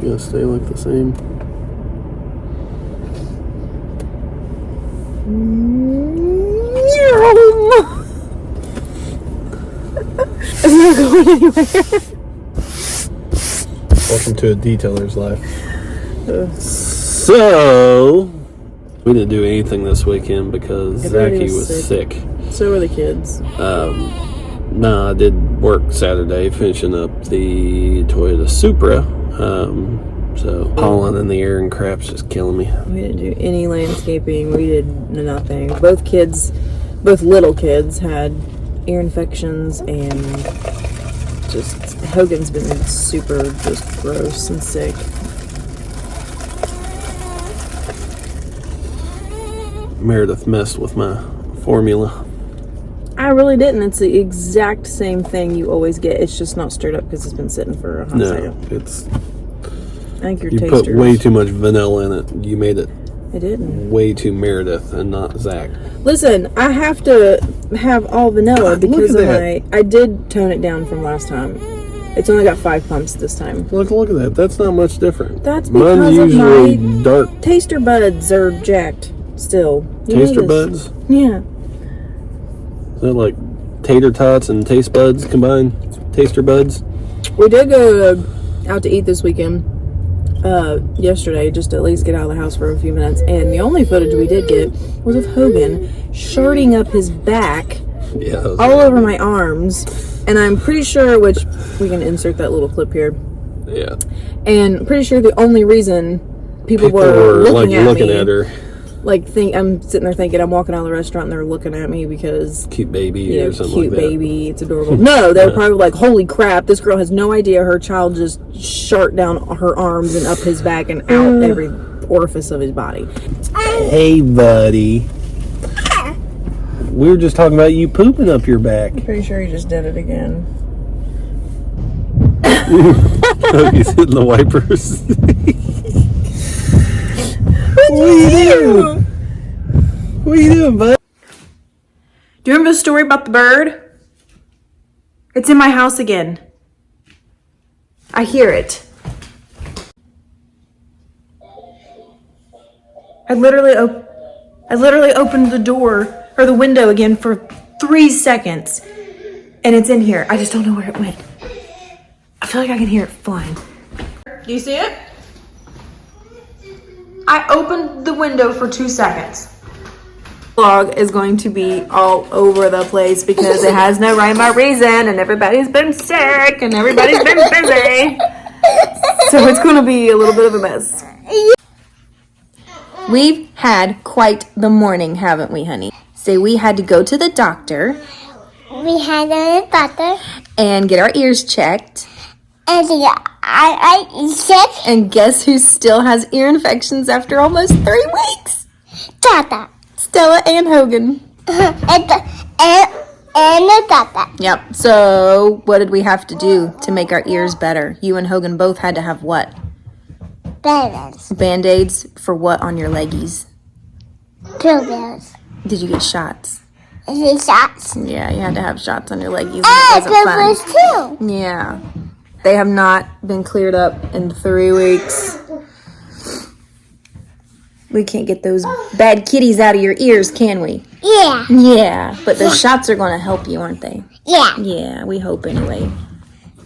You gotta stay like the same. It's not going anywhere. Welcome to a detailer's life. So, we didn't do anything this weekend because Zachy was sick. So were the kids. No, I did work Saturday finishing up the Toyota Supra. So pollen in the air and crap's just killing me. We didn't do any landscaping. We did nothing. Both little kids had ear infections, and just Hogan's been super just gross and sick. Meredith messed with my formula. I really didn't. It's the exact same thing you always get. It's just not stirred up because it's been sitting for a hot second. It's. I think your You tasters. put way too much vanilla in it. You made it. I didn't. Way too Meredith and not Zach. Listen, I have to have all vanilla because of that. I did tone it down from last time. It's only got 5 pumps this time. Look at that. That's not much different. That's Mine's because of usually my dark. taster buds are jacked still. You Taster know this. buds? Yeah. Is that like tater tots and taste buds combined? Taster buds? We did go out to eat this weekend. Yesterday, just to at least get out of the house for a few minutes, and the only footage we did get was of Hogan sharding up his back all over my arms, and I'm pretty sure, which we can insert that little clip here. Yeah. And pretty sure the only reason people were looking at her. I'm sitting there thinking I'm walking out of the restaurant and they're looking at me because Cute baby or something cute like that. baby, it's adorable. No, they were probably like, holy crap, this girl has no idea her child just shart down her arms and up his back and out every orifice of his body. Hey, buddy. We were just talking about you pooping up your back. I'm pretty sure he just did it again. He's hitting the wipers. What are you doing, bud? Do you remember the story about the bird? It's in my house again. I hear it. I literally opened the door or the window again for 3 seconds, and it's in here. I just don't know where it went. I feel like I can hear it flying. Do you see it? I opened the window for 2 seconds. Vlog is going to be all over the place because it has no rhyme or reason, and everybody's been sick and everybody's been busy. So it's going to be a little bit of a mess. We've had quite the morning, haven't we, honey? So we had to go to the doctor. We had a doctor. And get our ears checked. And I check. And guess who still has ear infections after almost 3 weeks? Tata. Stella and Hogan. And the Tata. Yep. So what did we have to do to make our ears better? You and Hogan both had to have what? Band-aids. Band-aids for what on your leggies? Pills. Did you get shots? Shots. Yeah, you had to have shots on your leggies. And it wasn't pills fun. too. Yeah. They have not been cleared up in 3 weeks. We can't get those bad kitties out of your ears, can we? Yeah. Yeah, but the shots are going to help you, aren't they? Yeah. Yeah, we hope anyway.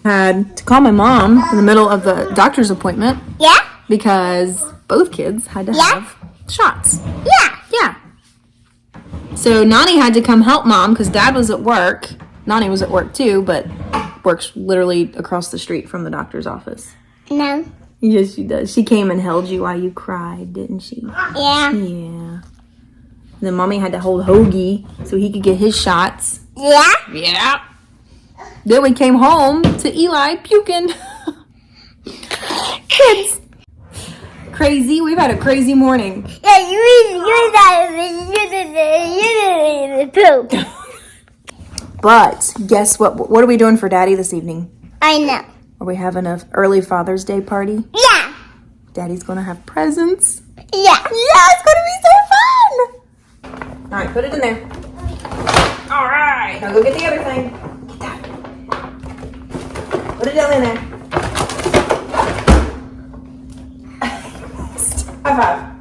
Had to call my mom in the middle of the doctor's appointment. Yeah. Because both kids had to have shots. Yeah. Yeah. So Nani had to come help Mom because Dad was at work. Nani was at work too, but works literally across the street from the doctor's office. No. Yes, she does. She came and held you while you cried, didn't she? Yeah. Yeah. Then Mommy had to hold Hoagie so he could get his shots. Yeah. Yeah. Then we came home to Eli puking. Kids. Crazy. We've had a crazy morning. Yeah, you did poop. But guess what? What are we doing for Daddy this evening? I know. Are we having an early Father's Day party? Yeah. Daddy's going to have presents. Yeah. Yeah, it's going to be so fun. All right, put it in there. All right. Now go get the other thing. Get that. Put it down in there. High five.